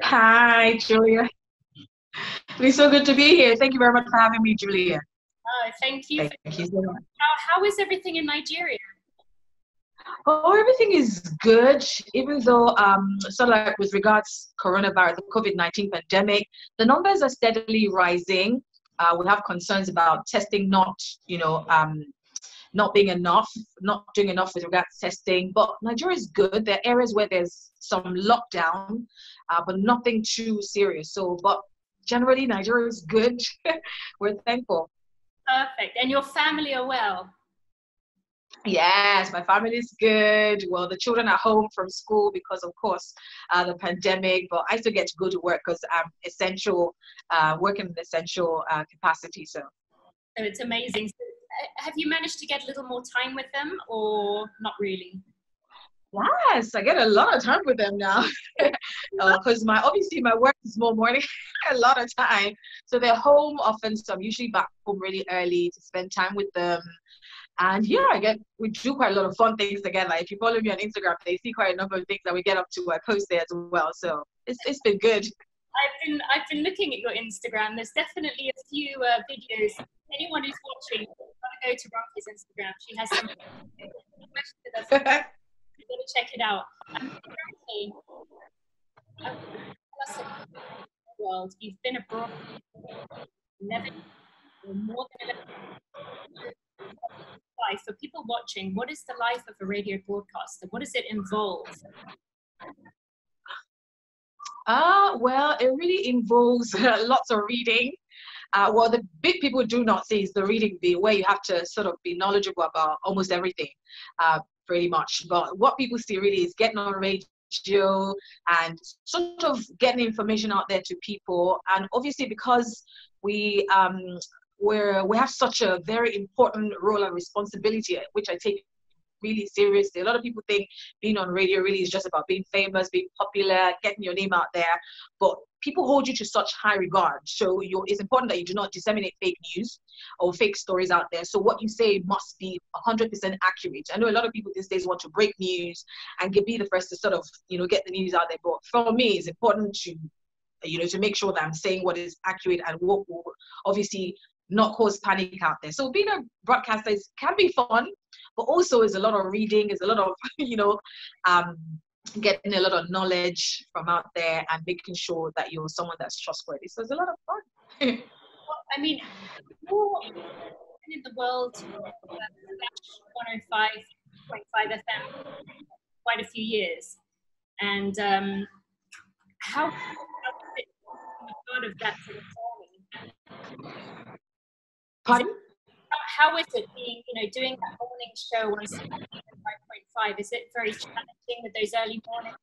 Hi, Julia. It's so good to be here. Thank you very much for having me, Julia. Oh, thank you. Thank you so much. How is everything in Nigeria? Oh, everything is good, even though sort of like with regards coronavirus, the COVID-19 pandemic, the numbers are steadily rising. We have concerns about testing not being enough, not doing enough with regards to testing. But Nigeria is good. There are areas where there's some lockdown, but nothing too serious. But generally, Nigeria is good. We're thankful. Perfect. And your family are well? Yes, my family is good. Well, the children are home from school because, of course, the pandemic. But I still get to go to work because I'm essential, working in essential capacity. So it's amazing. So, have you managed to get a little more time with them, or not really? Yes, I get a lot of time with them now because obviously my work is more morning, a lot of time. So they're home often, so I'm usually back home really early to spend time with them. And yeah, we do quite a lot of fun things together. Like if you follow me on Instagram, they see quite a number of things that we get up to. I post there as well, so it's been good. I've been looking at your Instagram. There's definitely a few videos. Anyone who's watching, gotta go to Ronke's Instagram. She has some questions. You've got to check it out. World, you've been abroad 11 or more than 11 life. For people watching, what is the life of a radio broadcaster? What does it involve? Well, it really involves lots of reading. Well, the bit people do not see is the reading bit, where you have to sort of be knowledgeable about almost everything, pretty much. But what people see really is getting on radio and sort of getting information out there to people. And obviously, because we have such a very important role and responsibility, which I take really seriously. A lot of people think being on radio really is just about being famous, being popular, getting your name out there, but people hold you to such high regard. So it's important that you do not disseminate fake news or fake stories out there. So what you say must be 100% accurate. I know a lot of people these days want to break news and be the first to sort of, get the news out there. But for me, it's important to make sure that I'm saying what is accurate and what will obviously not cause panic out there. So being a broadcaster can be fun, but also is a lot of reading, is a lot of, getting a lot of knowledge from out there and making sure that you're someone that's trustworthy. So it's a lot of fun. Well, I mean, you're in the world, 105.5 FM, quite a few years. And how is it part of that sort of journey? Pardon? How is it being, doing that morning show on 5.5? Is it very challenging with those early mornings?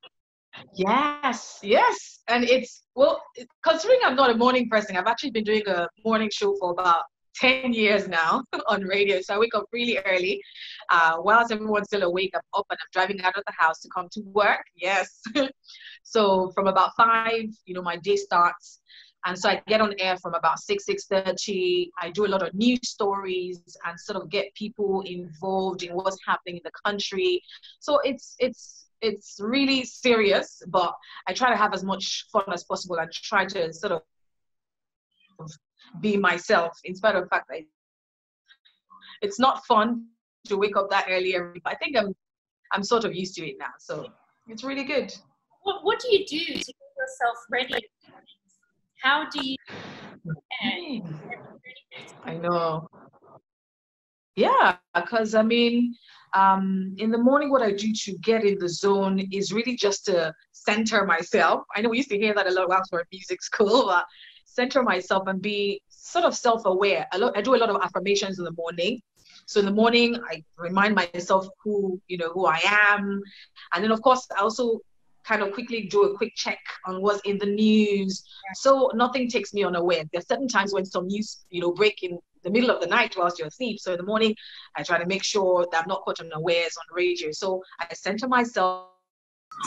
Yes. And considering I'm not a morning person, I've actually been doing a morning show for about 10 years now on radio. So I wake up really early. Whilst everyone's still awake, I'm up and I'm driving out of the house to come to work. Yes. So from about 5, my day starts. And so I get on air from about 6:30. I do a lot of news stories and sort of get people involved in what's happening in the country. So it's really serious, but I try to have as much fun as possible and try to sort of be myself, in spite of the fact that it's not fun to wake up that early. But I think I'm sort of used to it now. So it's really good. What do you do to get yourself ready? How do you? I know. Yeah, because in the morning, what I do to get in the zone is really just to center myself. I know we used to hear that a lot while we were in music school, but center myself and be sort of self-aware. I do a lot of affirmations in the morning. So in the morning, I remind myself who I am. And then, of course, I also kind of quickly do a quick check on what's in the news. So nothing takes me unaware. There are certain times when some news, break in the middle of the night whilst you're asleep. So in the morning, I try to make sure that I'm not caught unawares on radio. So I center myself.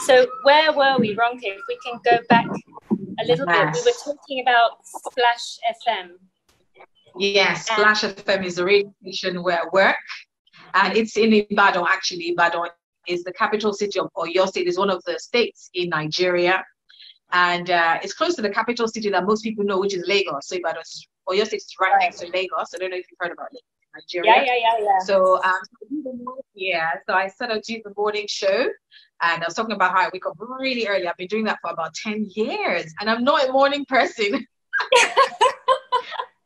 So where were we, Ronke? If we can go back a little bit, we were talking about Splash FM. Yes, Splash FM is a radio station where I work. And it's in Ibadan, actually. Ibadan is the capital city of Oyo State. It's one of the states in Nigeria. And it's close to the capital city that most people know, which is Lagos. So Ibadan, Oyo State is right next to Lagos. I don't know if you've heard about Lagos, Nigeria. Yeah. So so I sort of do the morning show, and I was talking about how I wake up really early. I've been doing that for about 10 years, and I'm not a morning person.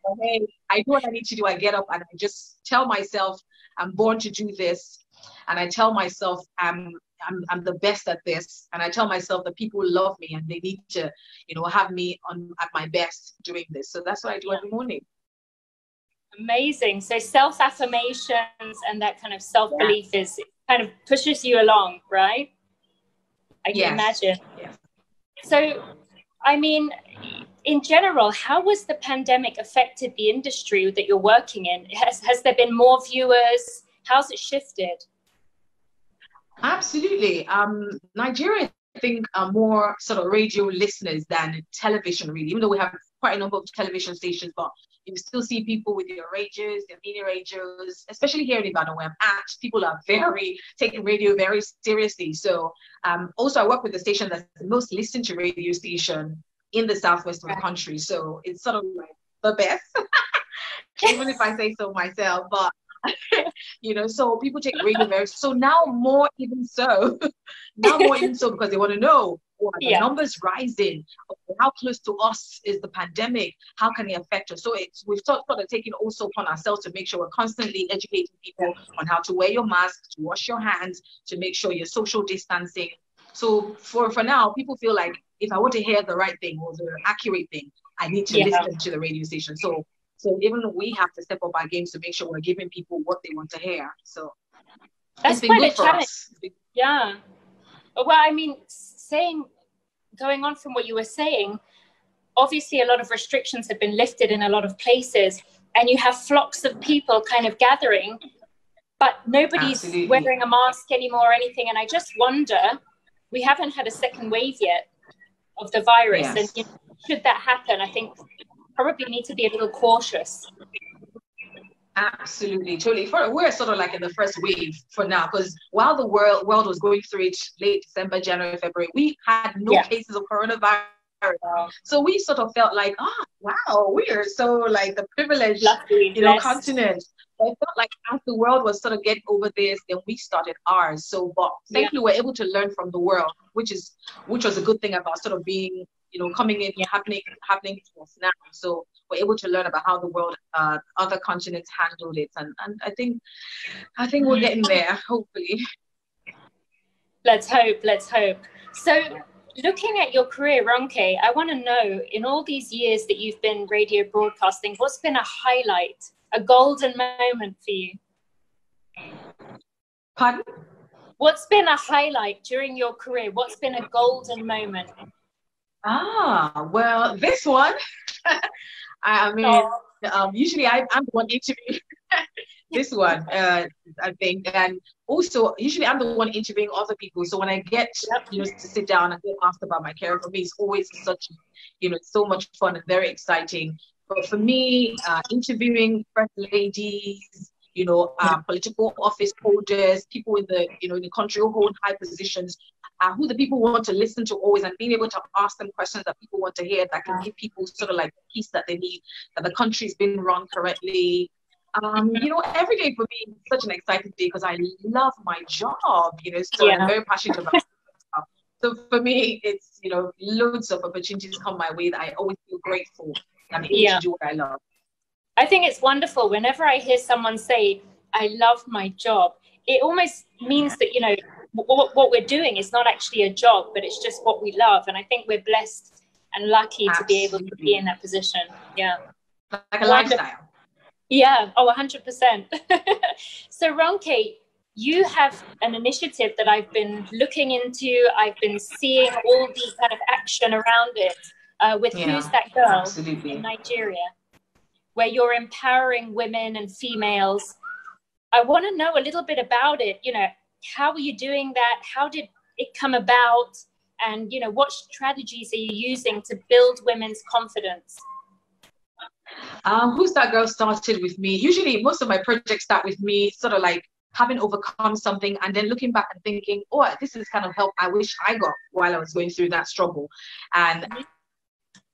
But hey, I do what I need to do. I get up and I just tell myself I'm born to do this, and I tell myself I'm the best at this, and I tell myself that people love me and they need to, have me at my best doing this. So that's what I do every morning. Amazing. So self-affirmations and that kind of self-belief is kind of pushes you along, right? I can imagine. Yes. So, I mean, in general, how has the pandemic affected the industry that you're working in? Has there been more viewers? How's it shifted? Absolutely. Nigeria, I think, are more sort of radio listeners than television, really, even though we have quite a number of television stations, but you still see people with their radios, their mini radios, especially here in Ibadan where I'm at. People are taking radio very seriously. So also I work with the station that's the most listened to radio station in the southwest of the country. So it's sort of like the best, even if I say so myself, but so people take radio very, so now more even so because they want to know, the numbers rising, how close to us is the pandemic, how can it affect us? So we've sort of taken also upon ourselves to make sure we're constantly educating people on how to wear your mask, to wash your hands, to make sure you're social distancing. So for now, people feel like if I want to hear the right thing or the accurate thing, I need to listen to the radio station. So even we have to step up our games to make sure we're giving people what they want to hear. So that's been quite good a challenge. Yeah. Well, I mean, going on from what you were saying, obviously a lot of restrictions have been lifted in a lot of places, and you have flocks of people kind of gathering, but nobody's wearing a mask anymore or anything. And I just wonder, we haven't had a second wave yet of the virus. And should that happen, I think probably need to be a little cautious. Absolutely, totally. We're sort of like in the first wave for now, because while the world was going through it late December, January, February, we had no cases of coronavirus. So we sort of felt like, wow, we are so like the privileged, continent. I felt like as the world was sort of getting over this, then we started ours. So, but thankfully, we're able to learn from the world, which was a good thing about sort of being, coming in, happening to us now. So we're able to learn about how the world, other continents handled it, and I think we're getting there, hopefully. Let's hope. So, looking at your career, Ronke, I want to know, in all these years that you've been radio broadcasting, what's been a highlight, a golden moment for you? Pardon? What's been a highlight during your career? What's been a golden moment? Well, this one, I mean, usually I'm the one interviewing this one, I think, and also usually I'm the one interviewing other people. So when I get, to sit down and get asked about my career, for me, it's always such, so much fun and very exciting. But for me, interviewing first ladies, political office holders, people in the, in the country who hold high positions, who the people want to listen to always, and being able to ask them questions that people want to hear, that can give people sort of like the peace that they need, that the country's been run correctly. Every day for me is such an exciting day because I love my job, so I'm very passionate about it. So for me, it's, loads of opportunities come my way that I always feel grateful and able to do what I love. I think it's wonderful. Whenever I hear someone say, I love my job, it almost means that, what we're doing is not actually a job, but it's just what we love. And I think we're blessed and lucky to be able to be in that position. Yeah. Like a lifestyle. Yeah. Oh, 100%. So Ronke, you have an initiative that I've been looking into. I've been seeing all the kind of action around it with Who's That Girl in Nigeria, where you're empowering women and females. I want to know a little bit about it. How are you doing that? How did it come about? And, what strategies are you using to build women's confidence? Who's That Girl started with me. Usually most of my projects start with me sort of like having overcome something and then looking back and thinking, oh, this is kind of help I wish I got while I was going through that struggle. And I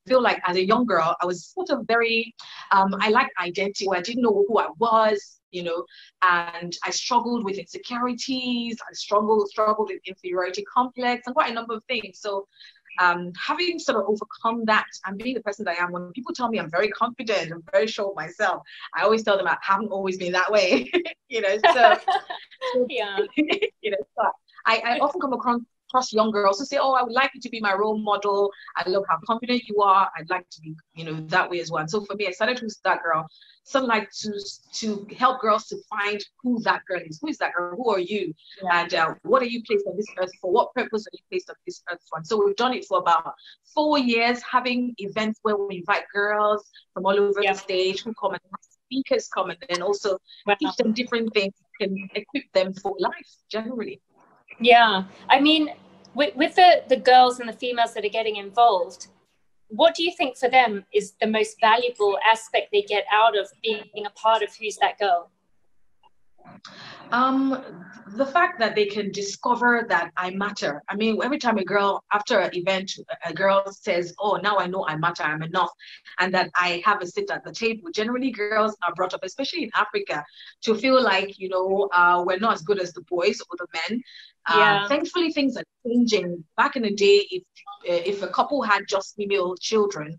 feel like as a young girl, I was sort of very, I lacked identity, where I didn't know who I was, you know, and I struggled with insecurities, I struggled with inferiority complex and quite a number of things. So having sort of overcome that and being the person that I am, when people tell me I'm very confident, I'm very sure of myself, I always tell them I haven't always been that way, you know. So, Yeah. you know, so I often come across young girls who say, oh, I would like you to be my role model. I love how confident you are. I'd like to be, you know, that way as well. And so for me, I started Who's That Girl? Something like to help girls to find who that girl is. Who is that girl? Who are you? Yeah. And what are you placed on this earth for? What purpose are you placed on this earth for? And so we've done it for about 4 years, having events where we invite girls from all over the stage who come, and speakers come, and then also teach them different things, can equip them for life generally. Yeah, I mean, with the girls and the females that are getting involved, what do you think for them is the most valuable aspect they get out of being a part of Who's That Girl? The fact that they can discover that I matter. I mean, every time after an event, a girl says, oh, now I know I matter, I'm enough, and that I have a seat at the table. Generally, girls are brought up, especially in Africa, to feel like, you know, we're not as good as the boys or the men. Thankfully, things are changing. Back in the day, if a couple had just female children,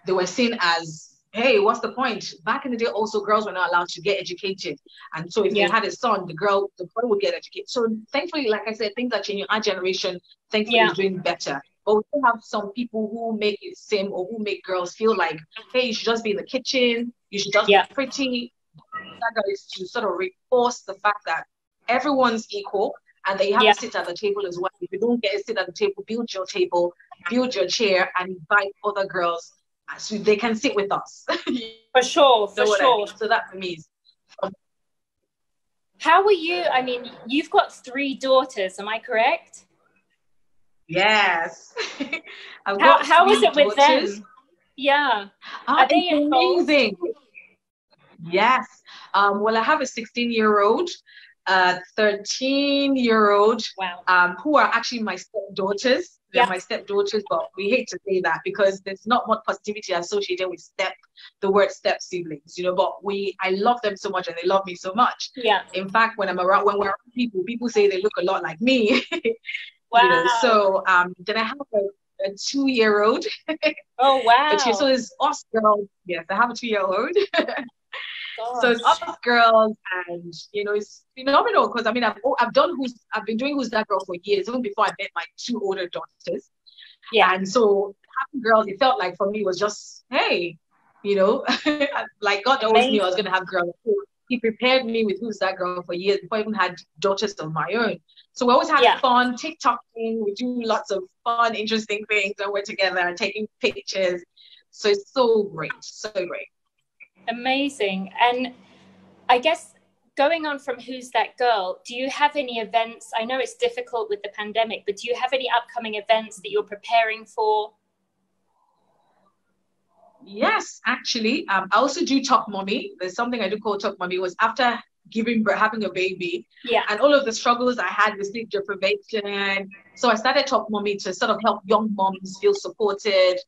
they were seen as, hey, what's the point? Back in the day, also, girls were not allowed to get educated. And so if they had a son, the boy would get educated. So thankfully, like I said, things are changing. Our generation, thankfully, is doing better. But we still have some people who make it seem, or who make girls feel like, hey, you should just be in the kitchen. You should just be pretty. That is to sort of reinforce the fact that everyone's equal and they have to sit at the table as well. If you don't get a sit at the table, build your table, build your chair, and invite other girls so they can sit with us. For sure, for sure. I mean? So that for me is. How are you? I mean, you've got 3 daughters, am I correct? Yes. How is it with them? Yeah. Are they amazing? Yes. Well, I have a 16-year-old, a 13-year-old, who are actually my stepdaughters. They're my stepdaughters, but we hate to say that because there's not much positivity associated with the word step siblings, you know, but I love them so much and they love me so much. Yeah. In fact, when we're around people say they look a lot like me. Wow. You know, so then I have a 2-year-old. Oh, wow. So it's us girls. Yes, I have a 2-year-old. So it's us girls, and you know, it's phenomenal because I mean I've been doing Who's That Girl for years, even before I met my 2 older daughters. Yeah. And so having girls, it felt like for me was just, hey, you know, like God always knew I was gonna have girls. So He prepared me with Who's That Girl for years before I even had daughters of my own. So we always had fun TikToking. We do lots of fun, interesting things when we're together and taking pictures. So it's so great, so great. Amazing. And I guess going on from Who's That Girl, do you have any events? I know it's difficult with the pandemic, but do you have any upcoming events that you're preparing for? Yes, actually. I also do Talk Mommy. There's something I do called Talk Mommy. It was after having a baby, and all of the struggles I had with sleep deprivation. So I started Talk Mommy to sort of help young moms feel supported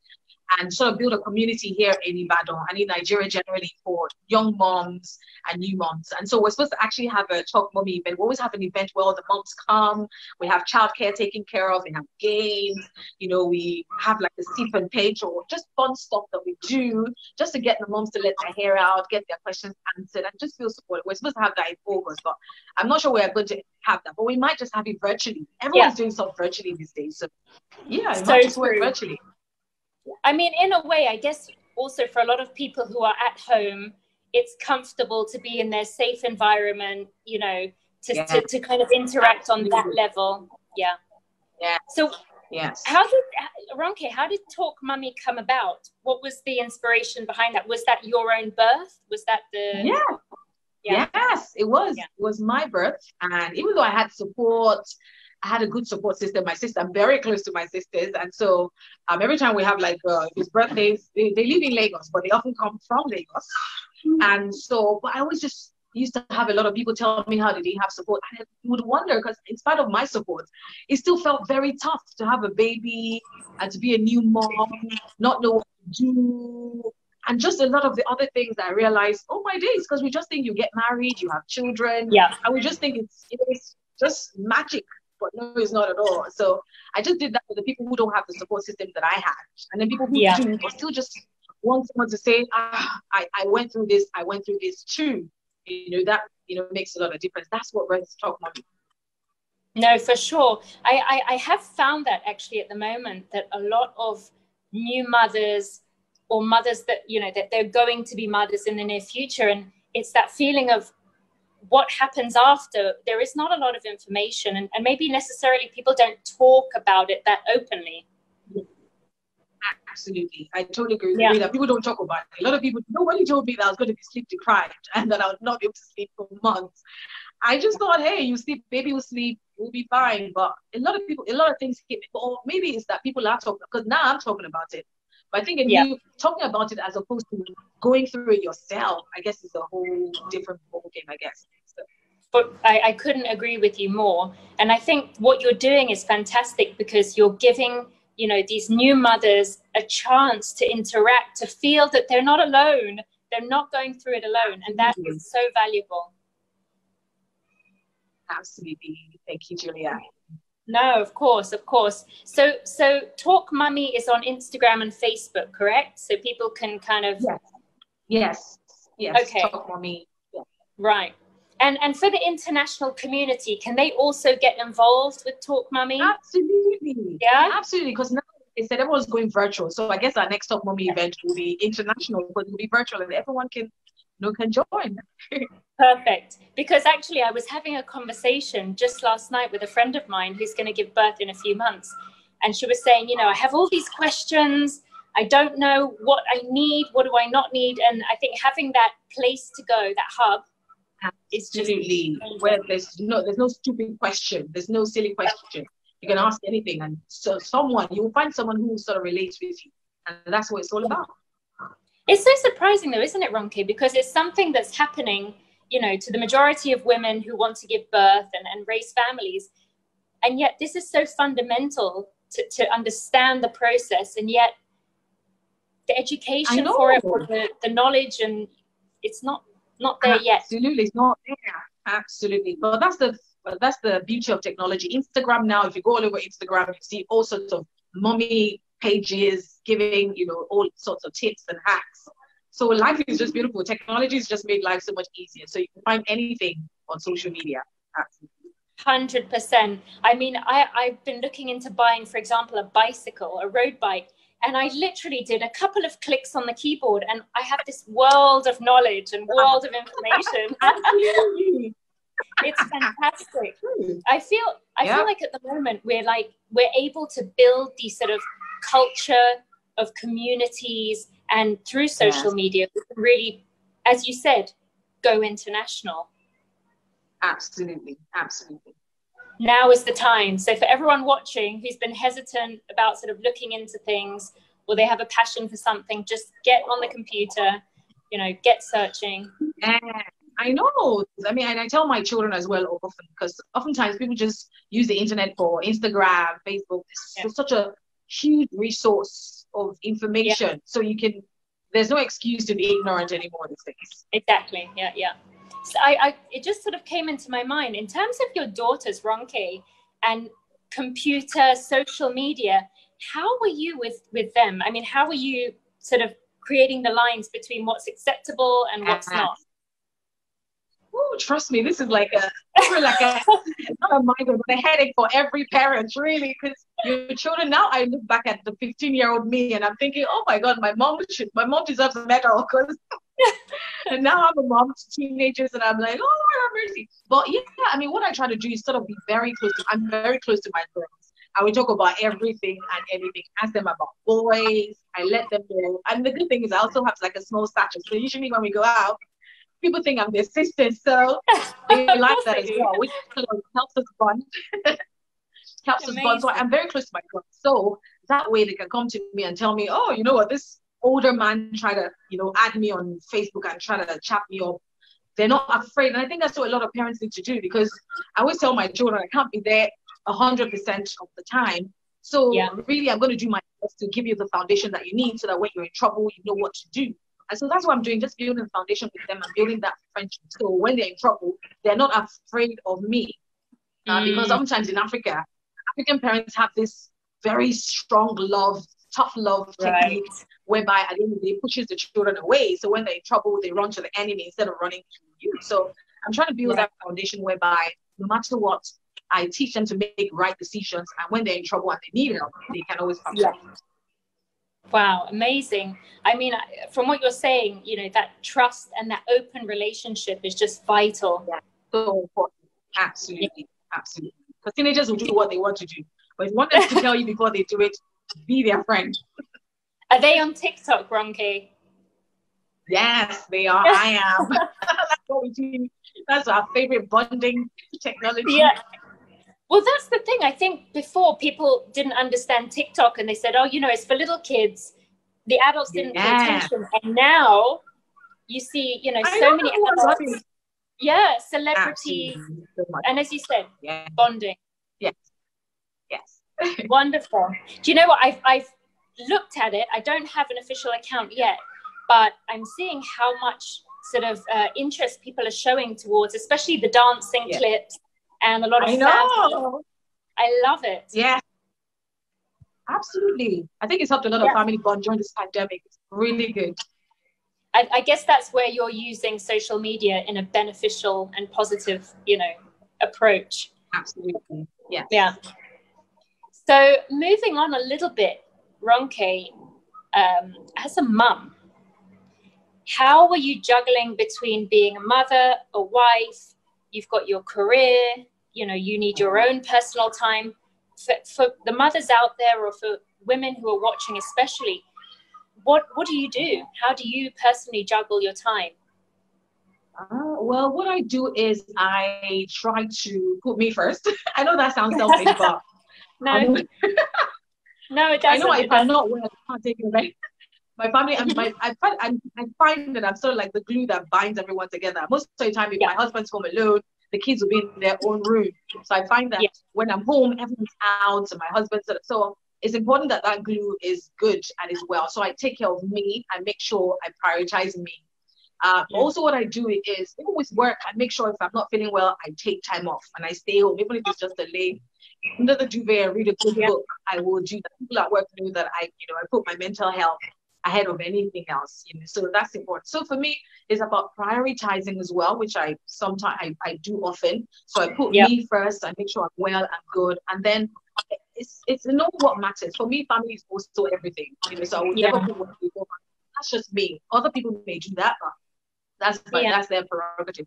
and sort of build a community here in Ibadan and in Nigeria generally for young moms and new moms. And so we're supposed to actually have a Talk Mommy event. We always have an event where all the moms come. We have childcare taken care of. We have games. You know, we have like a stipend page or just fun stuff that we do just to get the moms to let their hair out, get their questions answered, and just feel supported. We're supposed to have that in August, but I'm not sure we're going to have that. But we might just have it virtually. Everyone's doing stuff virtually these days. So yeah, it might just work virtually. I mean, in a way, I guess also for a lot of people who are at home, it's comfortable to be in their safe environment, you know, to kind of interact on that level. Yeah. Yeah. So Ronke, how did Talk Mommy come about? What was the inspiration behind that? Was that your own birth? Was that the... Yes, it was. Yeah. It was my birth. And even though I had support, I had a good support system. My sister, I'm very close to my sisters. And so every time we have like his birthdays, they live in Lagos, but they often come from Lagos. And so, but I always just used to have a lot of people tell me how they didn't have support. I would wonder, because in spite of my support, it still felt very tough to have a baby and to be a new mom, not know what to do, and just a lot of the other things that I realized, oh my days, because we just think you get married, you have children, and we just think it's just magic, but no, it's not at all. So I just did that for the people who don't have the support system that I had, and then people who do, but still just want someone to say, I went through this too. That makes a lot of difference. That's what Let's Talk Mommy. No, for sure. I have found that actually at the moment, that a lot of new mothers or mothers that, that they're going to be mothers in the near future, and it's that feeling of what happens after. There is not a lot of information, and maybe necessarily people don't talk about it that openly. Absolutely. I totally agree with that. People don't talk about it. A lot of people, nobody told me that I was going to be sleep deprived and that I would not be able to sleep for months. I just thought, hey, you sleep, baby will sleep, we'll be fine. But a lot of things hit me. Or maybe it's that people are talking, because now I'm talking about it. But I think you talking about it as opposed to going through it yourself, I guess is a whole different ballgame, I guess. So. But I couldn't agree with you more. And I think what you're doing is fantastic, because you're giving these new mothers a chance to interact, to feel that they're not alone, they're not going through it alone, and that is so valuable. Absolutely. Thank you, Julia. No, of course. So Talk Mummy is on Instagram and Facebook, correct? So people can kind of... Yes. Okay. Talk Mummy. Yeah. Right. And for the international community, can they also get involved with Talk Mummy? Absolutely. Yeah, absolutely. Because now they said everyone's going virtual. So I guess our next Talk Mummy event will be international, but it will be virtual, and everyone can join. Perfect. Because actually I was having a conversation just last night with a friend of mine who's going to give birth in a few months. And she was saying, I have all these questions. I don't know what I need. What do I not need? And I think having that place to go, that hub, absolutely, where there's no stupid question, there's no silly question. You can ask anything, and so you'll find someone who sort of relates with you, and that's what it's all about. It's so surprising though, isn't it, Ronke? Because it's something that's happening, to the majority of women who want to give birth and raise families, and yet this is so fundamental to understand the process, and yet the education for it, or the knowledge, and it's not there yet. Absolutely, it's not there. Absolutely. But that's the beauty of technology. Instagram now, if you go all over Instagram, you see all sorts of mommy pages giving, all sorts of tips and hacks. So life is just beautiful. Technology has just made life so much easier. So you can find anything on social media. Absolutely. 100%. I mean, I've been looking into buying, for example, a bicycle, a road bike. And I literally did a couple of clicks on the keyboard, and I have this world of knowledge and world of information. It's fantastic. I feel like at the moment we're able to build these sort of culture of communities, and through social media, we can really, as you said, go international. Absolutely. Now is the time. So for everyone watching who's been hesitant about sort of looking into things, or they have a passion for something, just get on the computer, get searching. Yeah, I know. I mean, and I tell my children as well often, because oftentimes people just use the internet for Instagram, Facebook. It's such a huge resource of information. So there's no excuse to be ignorant anymore these days. Exactly. Yeah. So it just sort of came into my mind in terms of your daughters, Ronke, and computer, social media. How were you with them? I mean, how were you sort of creating the lines between what's acceptable and what's not? Oh, trust me, this is like a headache for every parent, really, because your children. Now I look back at the 15-year-old me, and I'm thinking, oh my God, my mom deserves a medal, because. And now I'm a mom to teenagers, and I'm like, oh, Lord have mercy. But yeah, I mean, what I try to do is sort of be I'm very close to my girls. I will talk about everything and anything. Ask them about boys. I let them know. And the good thing is I also have like a small stature. So usually when we go out, people think I'm their sister. So they like that as well, which sort of helps us bond. So I'm very close to my girls. So that way they can come to me and tell me, oh, you know what, this older man tried to, add me on Facebook and try to chat me up. they're not afraid. And I think that's what a lot of parents need to do, because I always tell my children, I can't be there 100% of the time. So really, I'm going to do my best to give you the foundation that you need so that when you're in trouble, you know what to do. And so that's what I'm doing, just building the foundation with them and building that friendship. So when they're in trouble, they're not afraid of me. Because sometimes in Africa, African parents have this very strong love, tough love technique, whereby at the end of the day, pushes the children away. So when they're in trouble, they run to the enemy instead of running to you. So I'm trying to build that foundation whereby no matter what, I teach them to make right decisions. And when they're in trouble and they need help, they can always come to me. Wow, amazing. I mean, from what you're saying, you know, that trust and that open relationship is just vital. Yeah, so important. Absolutely. Absolutely. Because teenagers will do what they want to do. But if you want them to tell you before they do it, be their friend. Are they on TikTok, Ronke? Yes, they are. I am. That's what we do. That's our favorite bonding technology. Yeah. Well, that's the thing. I think before people didn't understand TikTok and they said, oh, you know, it's for little kids. The adults didn't pay attention. And now you see, you know, so many adults. Yeah, celebrity. So and as you said, bonding. Yes. Yes. Wonderful. Do you know what? I've looked at it. I don't have an official account yet, but I'm seeing how much sort of interest people are showing towards, especially the dancing clips and a lot of family. I love it. Yeah. Absolutely. I think it's helped a lot of family bond during this pandemic. It's really good. I guess that's where you're using social media in a beneficial and positive, you know, approach. Absolutely. Yes. Yeah. So moving on a little bit, Ronke, as a mum, how were you juggling between being a mother, a wife, you've got your career, you know, you need your own personal time. For the mothers out there, or for women who are watching especially, what do you do? How do you personally juggle your time? Well, what I do is I try to put me first. I know that sounds selfish, but no, no, it doesn't. I know if I'm not well, I can't take it away. My family and I find that I'm sort of like the glue that binds everyone together. Most of the time, if my husband's home alone, the kids will be in their own room. So I find that when I'm home, everyone's out, and my husband's so it's important that that glue is good and is well. So I take care of me and make sure I prioritize me. Also, what I do is, even with work, I make sure if I'm not feeling well, I take time off and I stay home, even if it's just a lay under the duvet and read a good book. I will do that. People at work know that I put my mental health ahead of anything else. So that's important. So for me, it's about prioritizing as well, which I sometimes I do often. So I put me first. I make sure I'm well and good, and then it's not what matters for me. Family is also everything. So I would never put what people. That's just me. Other people may do that, but that's their prerogative.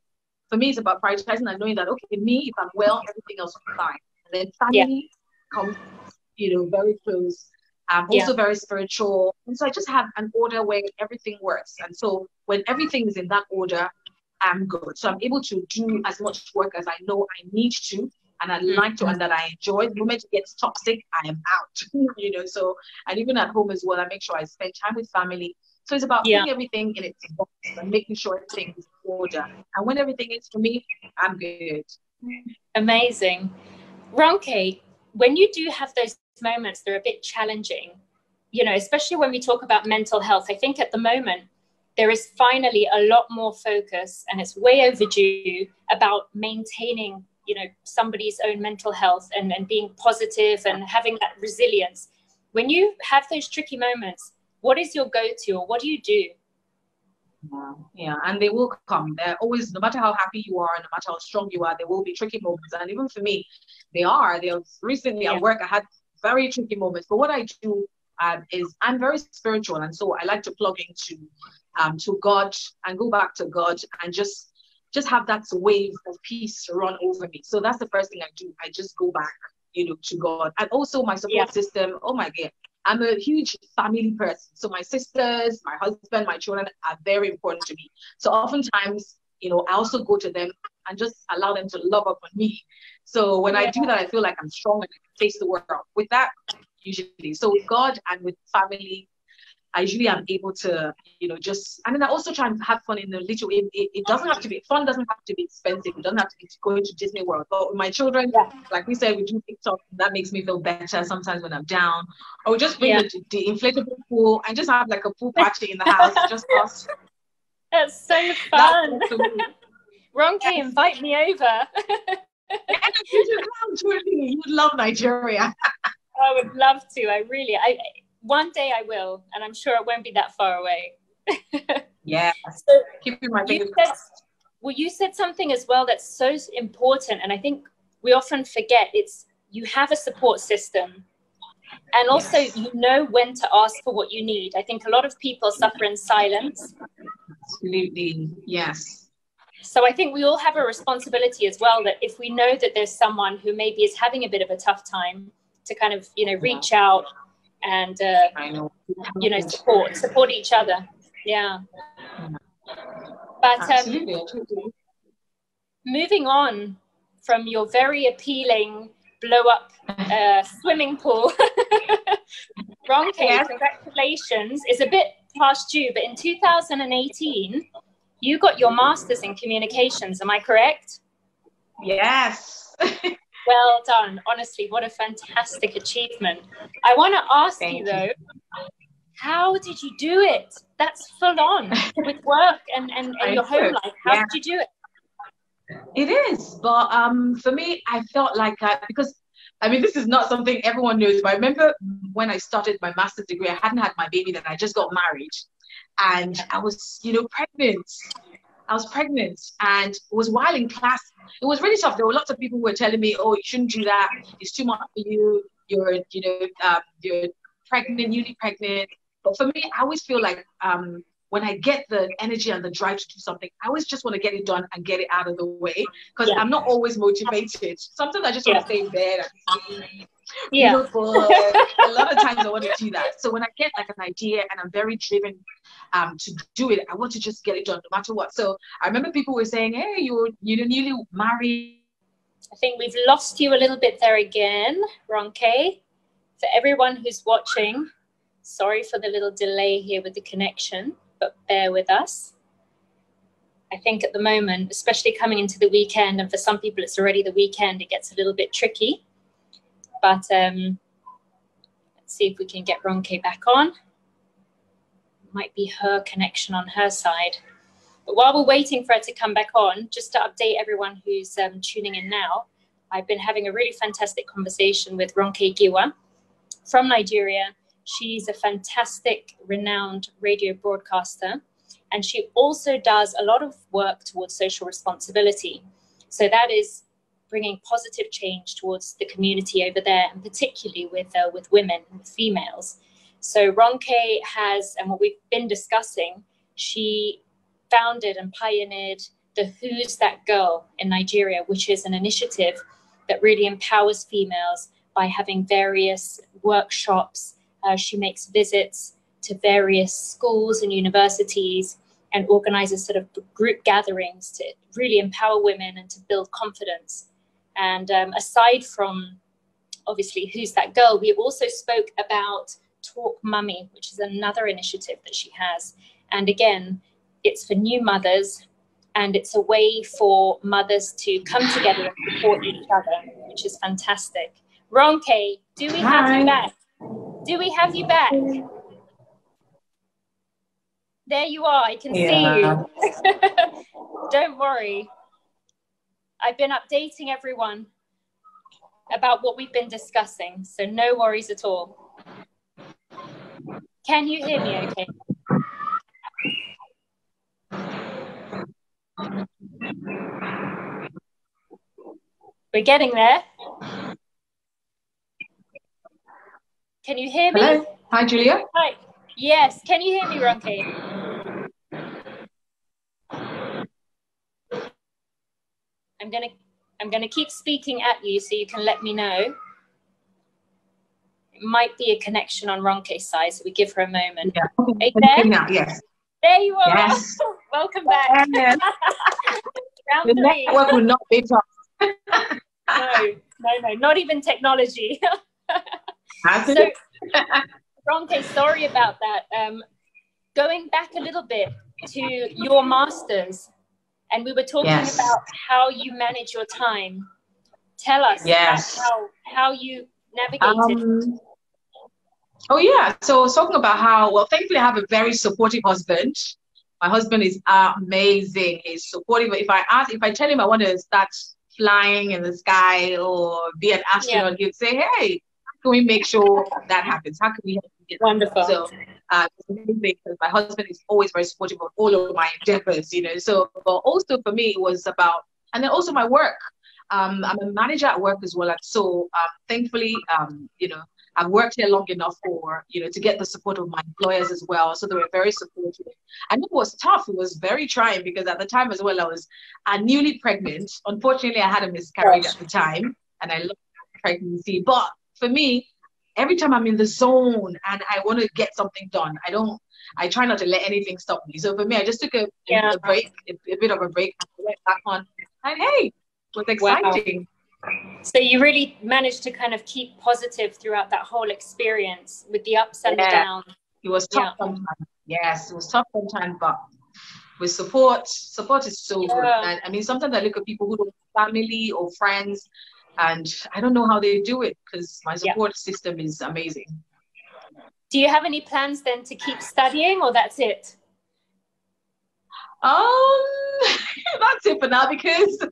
For me, it's about prioritizing and knowing that, okay, me, if I'm well, everything else will be fine. And then family comes, very close. I'm also very spiritual. And so I just have an order where everything works. And so when everything is in that order, I'm good. So I'm able to do as much work as I know I need to. And I like to, and that I enjoy. The moment it gets toxic, I am out. So, and even at home as well, I make sure I spend time with family. So it's about putting everything in its box and making sure everything is in order. And when everything is for me, I'm good. Amazing. Ronke, when you do have those moments, they're a bit challenging, especially when we talk about mental health. I think at the moment, there is finally a lot more focus, and it's way overdue, about maintaining somebody's own mental health and being positive and having that resilience. When you have those tricky moments, what is your go-to, or what do you do? Yeah, and they will come. They're always, no matter how happy you are, no matter how strong you are, there will be tricky moments. And even for me, recently at work, I had very tricky moments. But what I do is I'm very spiritual. And so I like to plug into God and go back to God and just have that wave of peace run over me. So that's the first thing I do. I just go back, to God. And also my support system. Oh my God. I'm a huge family person. So my sisters, my husband, my children are very important to me. So oftentimes, I also go to them and just allow them to love up on me. So when I do that, I feel like I'm strong and I can face the world with that usually. So with God and with family, I usually am able to, just, and then I also try and have fun in the little, it doesn't have to be, fun doesn't have to be expensive. It doesn't have to be going to Disney World. But with my children, like we said, we do TikTok. That makes me feel better sometimes when I'm down. Or we just bring the inflatable pool and just have like a pool party in the house, just us. That's so fun. Ronke, invite me over. You would love Nigeria. I would love to. One day I will, and I'm sure it won't be that far away. Yeah. So keeping my fingers crossed. Well, you said something as well that's so important, and I think we often forget. It's you have a support system, and also you know when to ask for what you need. I think a lot of people suffer in silence. Absolutely, yes. So I think we all have a responsibility as well, that if we know that there's someone who maybe is having a bit of a tough time, to kind of, reach out and, support each other. Yeah. But moving on from your very appealing blow-up swimming pool, Ronke, congratulations. It's a bit past due, but in 2018, you got your master's in communications. Am I correct? Yes. Well done. Honestly, what a fantastic achievement. I want to ask you though, how did you do it? That's full on with work and your home life. How did you do it? It is, but for me, I felt like because this is not something everyone knows, but I remember when I started my master's degree, I hadn't had my baby then. I just got married, and I was, pregnant. I was pregnant, and it was while in class. It was really tough. There were lots of people who were telling me, "Oh, you shouldn't do that. It's too much for you. You're pregnant, newly pregnant." But for me, I always feel like when I get the energy and the drive to do something, I always just want to get it done and get it out of the way, because I'm not always motivated. Sometimes I just want to stay in bed and sleep. Beautiful. A lot of times I want to do that. So when I get like an idea and I'm very driven to do it, I want to just get it done no matter what. So I remember people were saying, "Hey, you're newly married." I think we've lost you a little bit there again, Ronke. For everyone who's watching, sorry for the little delay here with the connection, but bear with us. I think at the moment, especially coming into the weekend, and for some people it's already the weekend, it gets a little bit tricky. But let's see if we can get Ronke back on. Might be her connection on her side. But while we're waiting for her to come back on, just to update everyone who's tuning in now, I've been having a really fantastic conversation with Ronke Giwa from Nigeria. She's a fantastic, renowned radio broadcaster, and she also does a lot of work towards social responsibility. So that is bringing positive change towards the community over there, and particularly with women, with females. So Ronke has, and what we've been discussing, she founded and pioneered the Who's That Girl in Nigeria, which is an initiative that really empowers females by having various workshops. She makes visits to various schools and universities and organizes sort of group gatherings to really empower women and to build confidence. And aside from, obviously, Who's That Girl, we also spoke about Talk Mummy, which is another initiative that she has. And again, it's for new mothers, and it's a way for mothers to come together and support each other, which is fantastic. Ronke, do we have you back? Do we have you back? There you are. I can see you. Don't worry. I've been updating everyone about what we've been discussing, so no worries at all. Can you hear me okay? We're getting there. Can you hear me? Hello. Hi, Julia. Hi. Yes. Can you hear me, Ronke? I'm gonna keep speaking at you so you can let me know. It might be a connection on Ronke's side, so we give her a moment. Yeah. Are you there? Yes. There you are. Yes. Welcome back. Yes. Round the 3. network will not be tough. No, not even technology. So Ronke, sorry about that. Going back a little bit to your masters, and we were talking about how you manage your time. Tell us about how you navigated. Oh yeah, so talking about how, well, thankfully I have a very supportive husband. My husband is amazing. He's supportive. If I tell him I want to start flying in the sky or be an astronaut, he'd say, hey, how can we make sure that happens? How can we help you get Wonderful. So because my husband is always very supportive of all of my endeavors, you know. So, but also for me, it was about, and then also my work. I'm a manager at work as well. And so thankfully, you know, I've worked here long enough for, you know, to get the support of my employers as well. So they were very supportive. And it was tough. It was very trying because at the time as well, I was newly pregnant. Unfortunately, I had a miscarriage at the time and I loved pregnancy. But for me, every time I'm in the zone and I want to get something done, I try not to let anything stop me. So for me, I just took a break, a bit of a break. I went back on and hey, it was exciting. Wow. So you really managed to kind of keep positive throughout that whole experience with the ups and the downs. It was tough sometimes. Yes, it was tough sometimes, but with support is so good. And I mean, sometimes I look at people who don't have family or friends, and I don't know how they do it because my support system is amazing. Do you have any plans then to keep studying, or that's it? That's it for now because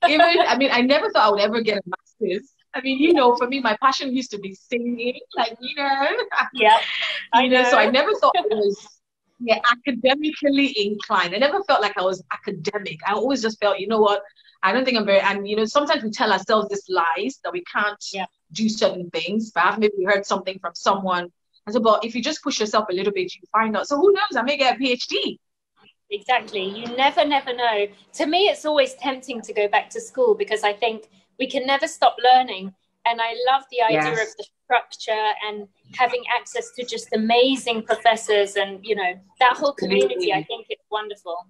I never thought I would ever get a master's. I mean, you know, for me, my passion used to be singing, like, you know. Yeah, I know. So I never thought I was academically inclined. I never felt like I was academic. I always just felt, you know what, I don't think I'm very, and you know, sometimes we tell ourselves these lies that we can't do certain things. But maybe we heard something from someone. I said, but if you just push yourself a little bit, you find out. So who knows? I may get a PhD. Exactly. You never know. To me, it's always tempting to go back to school because I think we can never stop learning. And I love the idea of the structure and having access to just amazing professors and, you know, that whole community. I think it's wonderful.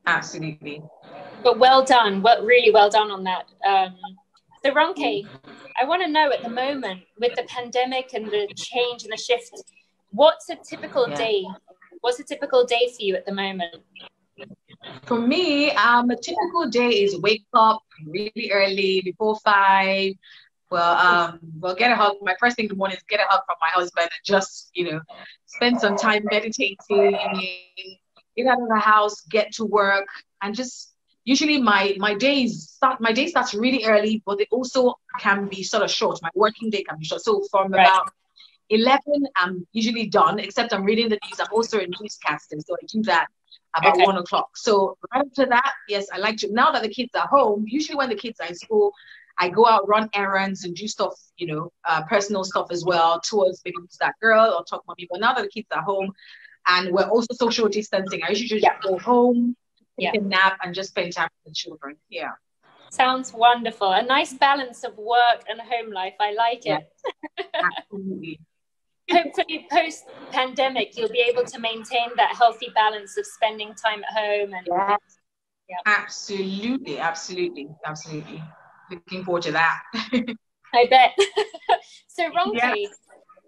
Absolutely. But well done. Really well done on that. So Ronke, I want to know at the moment with the pandemic and the change and the shift, what's a typical day? What's a typical day for you at the moment? For me, a typical day is wake up really early, before 5. Well, get a hug. My first thing in the morning is get a hug from my husband and just, you know, spend some time meditating, get out of the house, get to work, and just usually my day starts really early, but it also can be sort of short. My working day can be short. So from about 11, I'm usually done, except I'm reading the news. I'm also a newscaster, so I do that about 1 o'clock. So right after that, yes, I like to, now that the kids are home, usually when the kids are in school, I go out, run errands and do stuff, you know, personal stuff as well towards maybe that girl or talk to mommy. But now that the kids are home and we're also social distancing, I usually just go home, take a nap and just spend time with the children. Yeah. Sounds wonderful. A nice balance of work and home life. I like it. Absolutely. Hopefully post-pandemic, you'll be able to maintain that healthy balance of spending time at home. And Absolutely. Looking forward to that. I bet. So Ronke,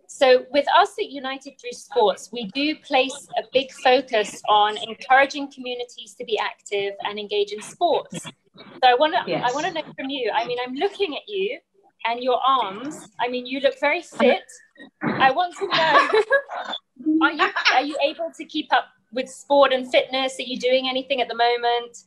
so with us at United Through Sports, we do place a big focus on encouraging communities to be active and engage in sports. So I want to know from you. I mean, I'm looking at you and your arms. I mean, you look very fit. I want to know, are you able to keep up with sport and fitness? Are you doing anything at the moment?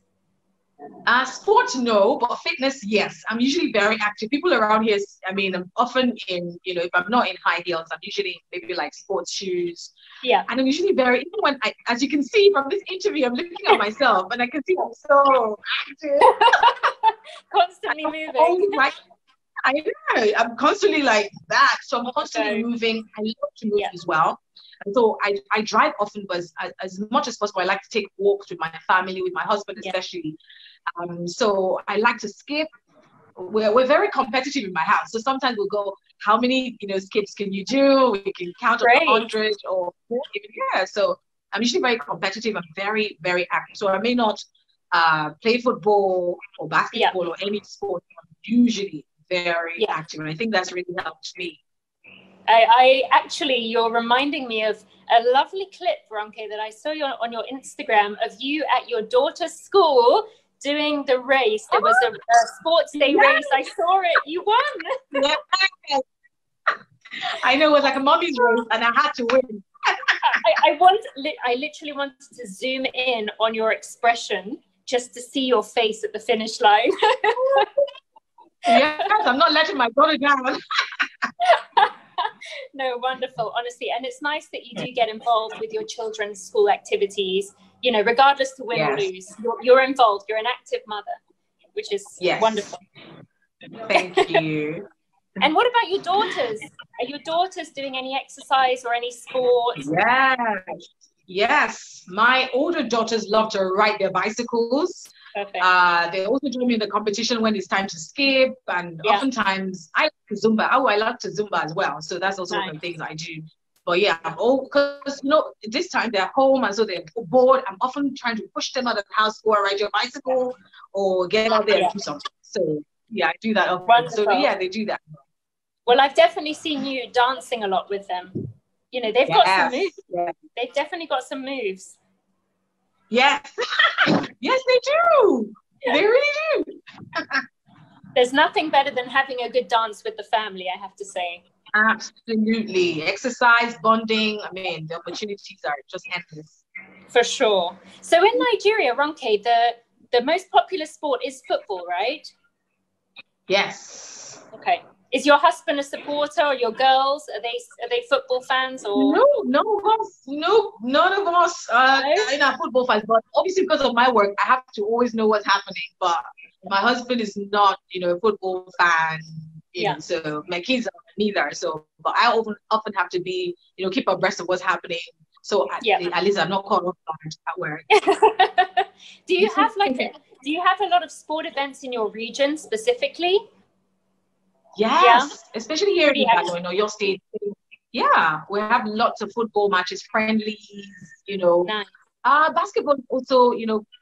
Sport, no, but fitness, yes. I'm usually very active. People around here, I mean, I'm often in, you know, if I'm not in high heels, I'm usually maybe like sports shoes. Yeah. And I'm usually very, even when as you can see from this interview, I'm looking at myself and I can see I'm so active. Constantly moving. I know, I'm constantly like that. So I'm constantly moving. I love to move as well. And so I drive often, but as much as possible, I like to take walks with my family, with my husband especially. So I like to skip. We're very competitive in my house. So sometimes we'll go, how many, you know, skips can you do? We can count up 100 or more even. So I'm usually very competitive. I'm very, very active. So I may not play football or basketball or any sport. I'm usually very active. And I think that's really helped me. I actually, you're reminding me of a lovely clip, Ronke, that I saw on your Instagram of you at your daughter's school doing the race. There was a sports day race. I saw it. You won. Yeah. I know, it was like a mommy's race, and I had to win. I literally wanted to zoom in on your expression just to see your face at the finish line. Yes, I'm not letting my daughter down. No, wonderful, honestly. And it's nice that you do get involved with your children's school activities, you know, regardless to win or lose. You're involved. You're an active mother, which is wonderful. Thank you. And what about your daughters? Are your daughters doing any exercise or any sports? Yes. My older daughters love to ride their bicycles. Perfect. They also join me in the competition when it's time to skip, and oftentimes I like to Zumba. I like to Zumba as well, so that's also one of the things I do. But yeah, because this time they're home and so they're bored. I'm often trying to push them out of the house, go and ride your bicycle or get out there and do something. So yeah, I do that often. Wonderful. So yeah, they do that. Well, I've definitely seen you dancing a lot with them. You know, they've got some moves. Yeah. They've definitely got some moves. Yes. Yes, they do. They really do. There's nothing better than having a good dance with the family, I have to say. Absolutely. Exercise, bonding. I mean, the opportunities are just endless. For sure. So in Nigeria, Ronke, the most popular sport is football, right? Yes. Okay. Is your husband a supporter, or your girls? Are they football fans? Or no, none of us are football fans. But obviously, because of my work, I have to always know what's happening. But my husband is not, a football fan. You know, so my kids are neither. So, but I often have to be, keep abreast of what's happening. So at least I'm not caught off guard at work. Do you have a lot of sport events in your region specifically? Yes, especially here in Ibadan, your state. Yeah, we have lots of football matches, friendlies, Nice. Basketball also,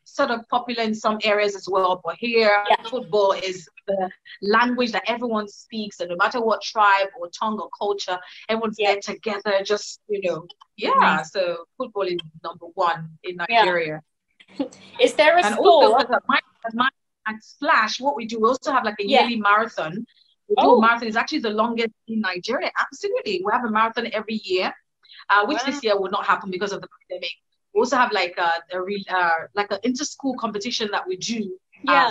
sort of popular in some areas as well. But here, football is the language that everyone speaks, and no matter what tribe or tongue or culture, everyone's there together. Just So football is number one in Nigeria. Is there a and sport? Also, at Splash, what we do, we also have like a yearly marathon. We do a marathon. It's actually the longest in Nigeria. Absolutely, we have a marathon every year, which this year will not happen because of the pandemic. We also have like an inter-school competition that we do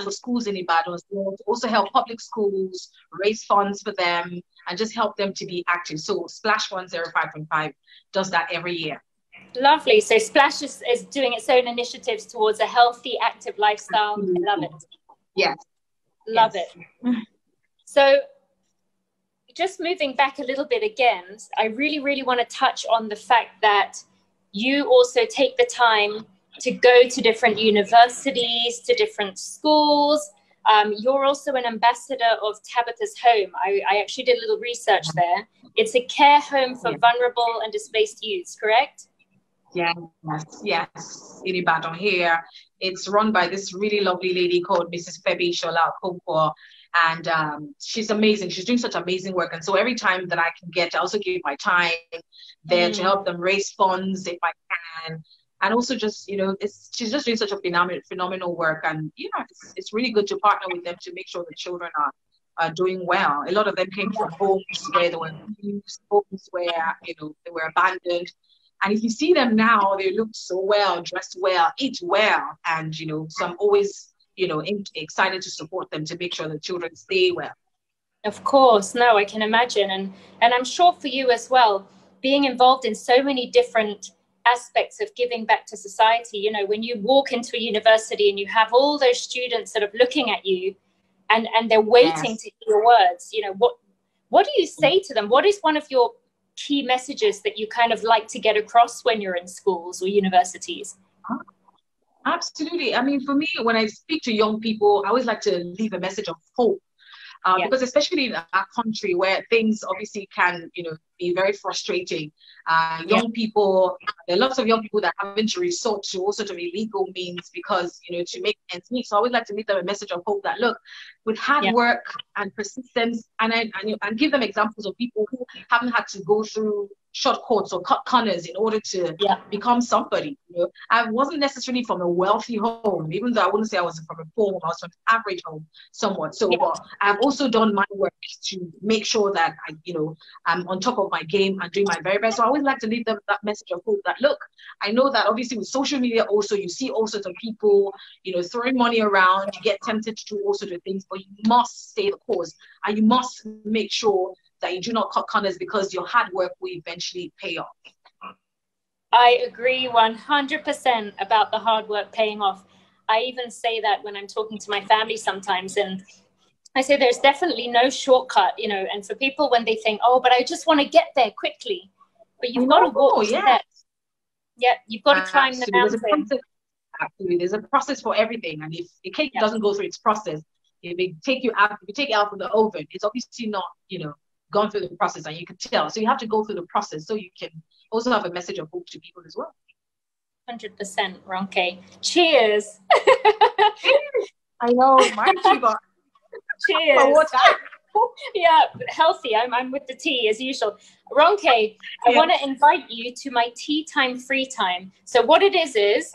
for schools in Ibadan. So to also help public schools, raise funds for them, and just help them to be active. So Splash 105.5 does that every year. Lovely. So Splash is doing its own initiatives towards a healthy, active lifestyle. I love it. Yes. Love it. So just moving back a little bit again, I really, really want to touch on the fact that you also take the time to go to different universities, to different schools. You're also an ambassador of Tabitha's Home. I actually did a little research there. It's a care home for vulnerable and displaced youths, correct? Yes. In Ibadan here. It's run by this really lovely lady called Mrs. Febi Shola Okonkwo. And she's amazing. She's doing such amazing work. And so every time that I can get, I also give my time there to help them raise funds if I can. And also just, she's just doing such a phenomenal work. And, it's really good to partner with them to make sure the children are doing well. A lot of them came from homes where they were abused, homes where, they were abandoned. And if you see them now, they look so well, dressed well, eat well. And, so I'm always excited to support them to make sure the children stay well. Of course, no, I can imagine. And I'm sure for you as well, being involved in so many different aspects of giving back to society, when you walk into a university and you have all those students sort of looking at you and they're waiting to hear your words, what do you say to them? What is one of your key messages that you kind of like to get across when you're in schools or universities? Absolutely. I mean, for me, when I speak to young people, I always like to leave a message of hope. Because especially in our country where things obviously can, be very frustrating. Young people there are lots of young people that are having to resort to all sorts of illegal means because, to make ends meet. So I always like to leave them a message of hope that, look, with hard work and persistence, and give them examples of people who haven't had to go through shortcuts or cut corners in order to become somebody. I wasn't necessarily from a wealthy home, even though I wouldn't say I was from a poor home. I was from an average home, somewhat. So I've also done my work to make sure that I'm on top of my game and doing my very best. So I always like to leave them that message of hope that, look, I know that obviously with social media also, you see all sorts of people, throwing money around, you get tempted to do all sorts of things, but you must stay the course and you must make sure that you do not cut corners because your hard work will eventually pay off. I agree 100% about the hard work paying off. I even say that when I'm talking to my family sometimes, and I say there's definitely no shortcut, and for people when they think, oh, but I just want to get there quickly, but you've got to walk the steps. Yeah, you've got to climb the mountain. Absolutely, there's a process for everything, and if the cake doesn't go through its process, if you take it out from the oven, it's obviously not, gone through the process, and you can tell. So you have to go through the process so you can also have a message of hope to people as well. 100%, Ronke. Cheers. I know, mine too, but cheers. Yeah, healthy. I'm with the tea as usual. Ronke, I want to invite you to my tea time free time. So what it is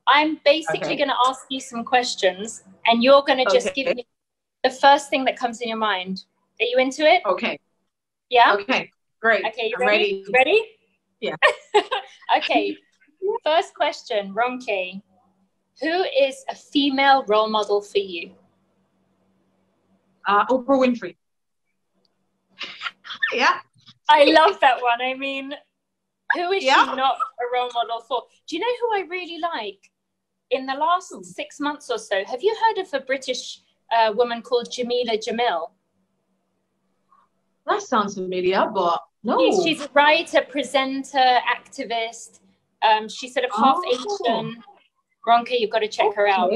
I'm basically going to ask you some questions, and you're going to just give me the first thing that comes in your mind. Are you into it? Okay. Yeah? Okay, great. Okay, you ready? Ready? Yeah. Okay, first question, Ronke. Who is a female role model for you? Oprah Winfrey. Yeah. I love that one. I mean, who is she not a role model for? Do you know who I really like? In the last 6 months or so, have you heard of a British woman called Jamila Jamil? That sounds familiar, but no. She's a writer, presenter, activist. She's sort of half Asian. Ronke, you've got to check her out.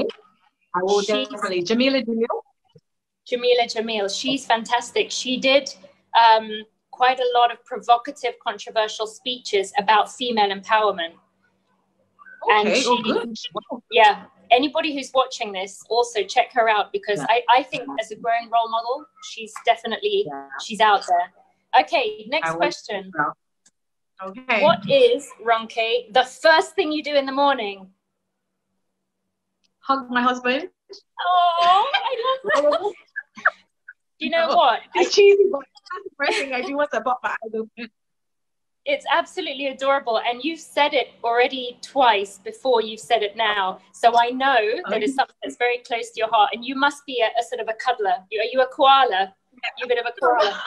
I will definitely. Jamila Jamil? Jamila Jamil. She's fantastic. She did quite a lot of provocative, controversial speeches about female empowerment. Okay, good. Yeah, anybody who's watching this, also check her out, because I think as a growing role model, she's definitely, she's out there. Okay, next question. Okay. What is, Ronke, the first thing you do in the morning? Hug my husband. Oh, I love that. Do you know what? It's cheesy, but that's the first thing I do once I pop my eyes open. It's absolutely adorable, and you've said it already twice before you've said it now, so I know that it's something that's very close to your heart, and you must be a sort of a cuddler. Are you a koala? You're a bit of a koala.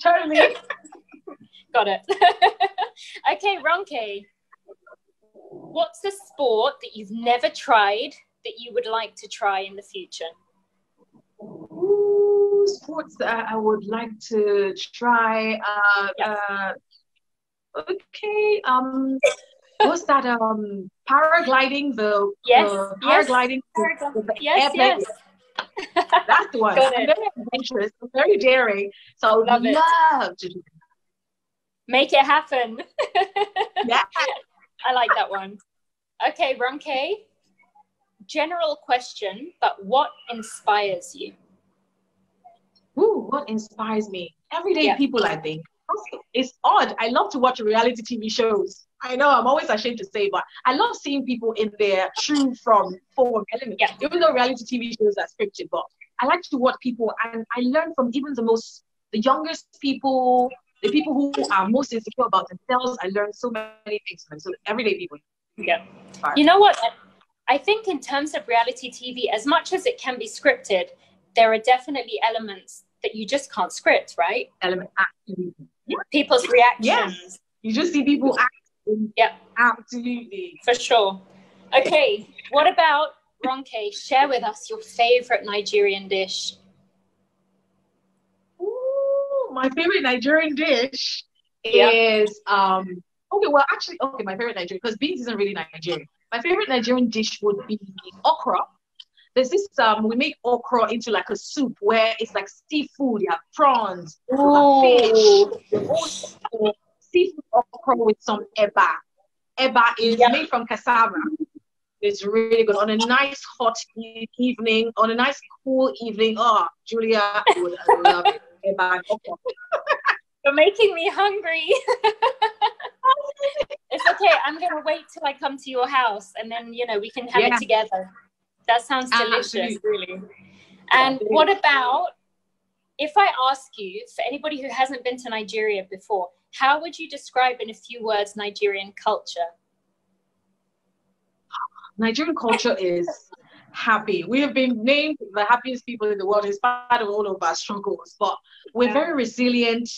Totally. Got it. Okay, Ronke, what's a sport that you've never tried that you would like to try in the future? Ooh, sports that I would like to try. Okay. What's that? Paragliding. The paragliding. Yes. That's the one. Got I'm it. very adventurous. I'm very daring. So I would love to do that. Make it happen. Yeah. I like that one. Okay, Ronke. General question, but what inspires you? Ooh, what inspires me? Everyday people, I think. It's odd. I love to watch reality TV shows. I know I'm always ashamed to say, but I love seeing people in their true form element. Yeah. Even though reality TV shows are scripted, but I like to watch people, and I learn from even the youngest people, the people who are most insecure about themselves. I learn so many things from them. So everyday people. Yeah. You know what? I think in terms of reality TV, as much as it can be scripted, there are definitely elements that you just can't script, right? Absolutely. Yeah. People's reactions. Yes. You just see people acting. Yeah. Absolutely. For sure. Okay. What about, Ronke, share with us your favorite Nigerian dish. Ooh, my favorite Nigerian dish is my favorite Nigerian, because beans isn't really Nigerian. My favorite Nigerian dish would be okra. There's this we make okra into like a soup where it's like seafood. You have prawns, you have fish, you have seafood okra, with some eba. Eba is made from cassava. It's really good on a nice hot evening, on a nice cool evening. Oh, Julia would love it. Eba. You're making me hungry. It's okay. I'm going to wait till I come to your house and then, you know, we can have it together. That sounds delicious, really. And what about, if I ask you, for anybody who hasn't been to Nigeria before, how would you describe in a few words Nigerian culture? Nigerian culture is happy. We have been named the happiest people in the world in spite of all of our struggles, but we're very resilient.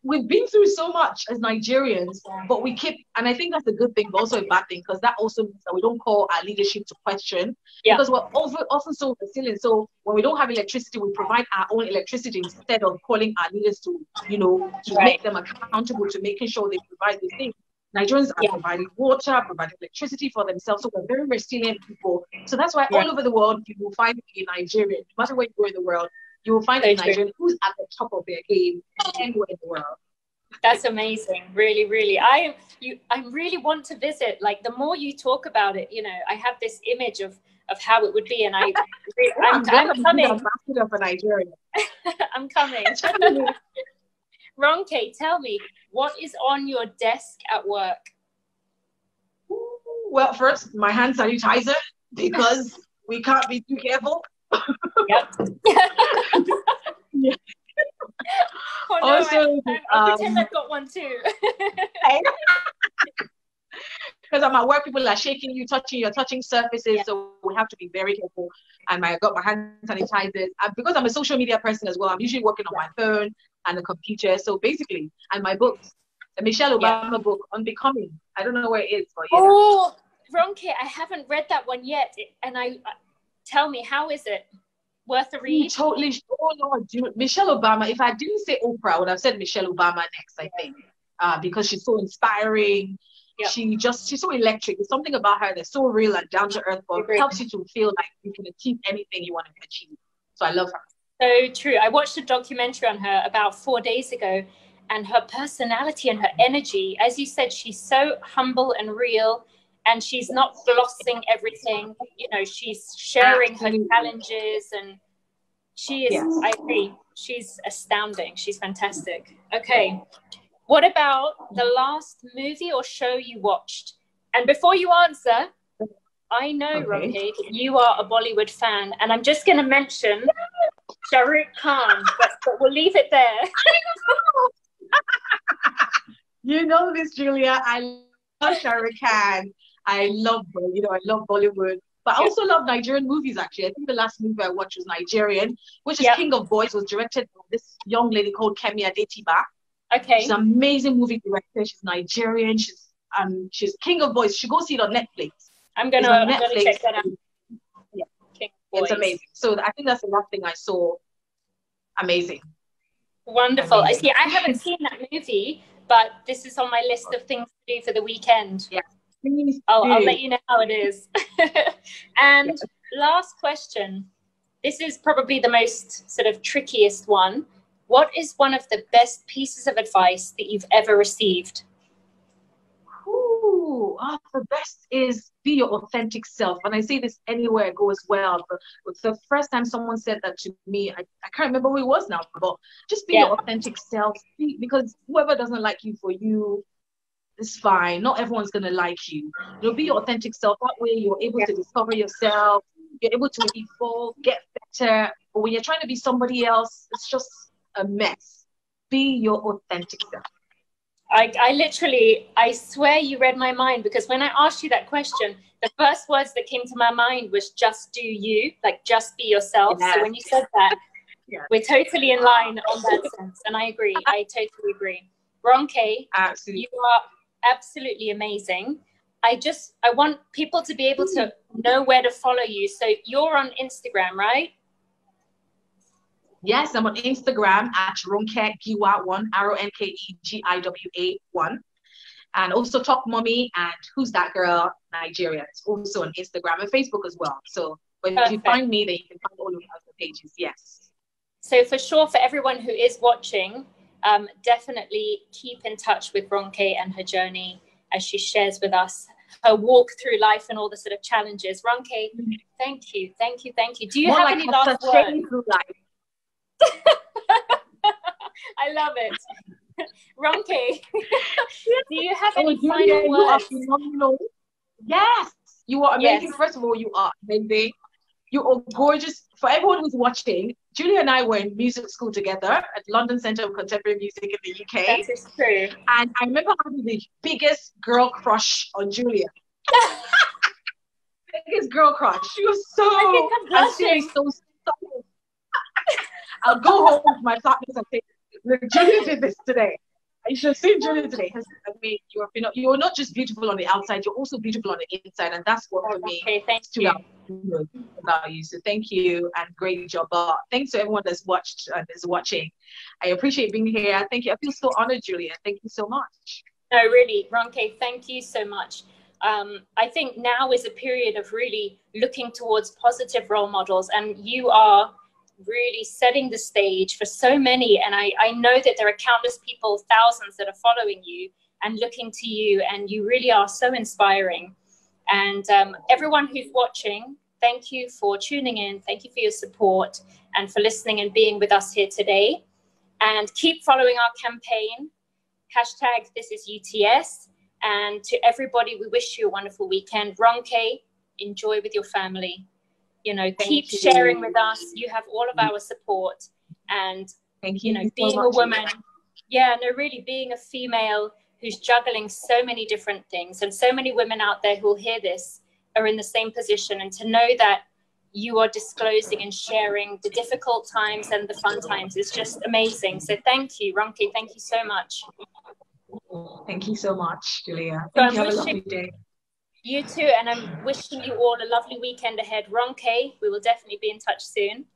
We've been through so much as Nigerians, but we keep, and I think that's a good thing, but also a bad thing, because that also means that we don't call our leadership to question, because we're often so resilient. So when we don't have electricity, we provide our own electricity instead of calling our leaders to, you know, to make them accountable to making sure they provide these things. Nigerians are providing water, providing electricity for themselves. So we're very resilient people. So that's why all over the world, you will find a Nigerian, no matter where you go in the world, you will find a Nigerian who's at the top of their game anywhere in the world. That's amazing. Really, really. I really want to visit. Like, the more you talk about it, you know, I have this image of how it would be, and I'm coming. Ambassador for Nigeria. I'm coming. Ronke, tell me, what is on your desk at work? Well, first, my hand sanitizer, because we can't be too careful. Yeah. Oh, no, also, I pretend I've got one too. Because I'm at work, people are shaking you, you're touching surfaces, so we have to be very careful. And I got my hand sanitizers. And because I'm a social media person as well, I'm usually working on my phone and the computer. So basically, and my books, the Michelle Obama book, Unbecoming. I don't know where it is, but Oh, Ronke, I haven't read that one yet. And tell me, how is it? Worth a read? Totally. Oh no, Michelle Obama. If I didn't say Oprah, I would have said Michelle Obama next, I think, because she's so inspiring. She's so electric. There's something about her that's so real and down to earth, but helps you to feel like you can achieve anything you want to achieve. So I love her. So true. I watched a documentary on her about 4 days ago, and her personality and her energy, as you said, she's so humble and real, and she's not glossing everything. You know, she's sharing her challenges, and she is, I agree, she's astounding. She's fantastic. Okay. What about the last movie or show you watched? And before you answer, I know, Ronke, you are a Bollywood fan, and I'm just going to mention Shah Rukh Khan, but we'll leave it there. You know this, Julia. I love Shah Rukh Khan. I love Bollywood. But I also love Nigerian movies, actually. I think the last movie I watched was Nigerian, which is King of Boys, was directed by this young lady called Kemi Adetiba. Okay. She's an amazing movie director. She's Nigerian. She's King of Boys. You should go see it on Netflix. I'm gonna check that out. Yeah. It's amazing. So I think that's the last thing I saw. Amazing. Wonderful. Amazing. I haven't seen that movie, but this is on my list of things to do for the weekend. Yeah. I'll let you know how it is. And last question. This is probably the most sort of trickiest one. What is one of the best pieces of advice that you've ever received? The best is be your authentic self. And I say this anywhere I go as well. But it's the first time someone said that to me. I can't remember who it was now, but just be your authentic self. Because whoever doesn't like you for you, it's fine. Not everyone's going to like you. You'll be your authentic self. That way you're able to discover yourself. You're able to evolve, get better. But when you're trying to be somebody else, it's just a mess. Be your authentic self. I swear you read my mind, because when I asked you that question, the first words that came to my mind was just do you, like just be yourself. Yes. So when you said that, we're totally in line on that sense. And I agree. I totally agree. Ronke, you are absolutely amazing. I want people to be able to know where to follow you. So you're on Instagram, right? Yes, I'm on Instagram at Ronke Giwa 1, RONKEGIWA 1. And also Talk Mommy and Who's That Girl Nigeria. It's also on Instagram and Facebook as well. So if you find me, then you can find all of the other pages. Yes. So for sure, for everyone who is watching, definitely keep in touch with Ronke and her journey as she shares with us her walk through life and all the sort of challenges. Ronke, thank you. Do you have any last words? I love it. Ronke, do you have any final words? You are phenomenal. Yes, you are amazing. Yes. First of all, you are amazing. You are gorgeous. For everyone who's watching, Julia and I were in music school together at London Centre of Contemporary Music in the UK. That is true. And I remember having the biggest girl crush on Julia. Biggest girl crush. She was so... I think I'm blushing. So I'll go home to my flatmates and say, look, Julia did this today. You should have seen Julia today. I mean, you're not just beautiful on the outside, you're also beautiful on the inside. And that's what for me stood out about you. So thank you and great job. Thanks to everyone that's watched and is watching. I appreciate being here. Thank you. I feel so honored, Julia. Thank you so much. No, really, Ronke, thank you so much. I think now is a period of really looking towards positive role models, and you are really setting the stage for so many. And I know that there are countless people, thousands, that are following you and looking to you, and you really are so inspiring. And everyone who's watching, thank you for tuning in. Thank you for your support and for listening and being with us here today. And keep following our campaign, #ThisIsUTS. And to everybody, we wish you a wonderful weekend. Ronke, enjoy with your family. You know, keep sharing with us. You have all of our support. And, you know, being a woman, really being a female who's juggling so many different things, and so many women out there who will hear this are in the same position. And to know that you are disclosing and sharing the difficult times and the fun times is just amazing. So thank you, Ronke. Thank you so much. Thank you so much, Julia. So Have a lovely day. You too, and I'm wishing you all a lovely weekend ahead. Ronke, we will definitely be in touch soon.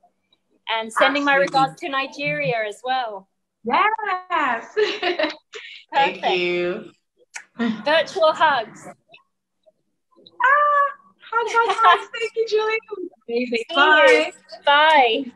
And sending my regards to Nigeria as well. Yes. Thank you. Virtual hugs. Hugs. Thank you, Julia. Bye. Bye.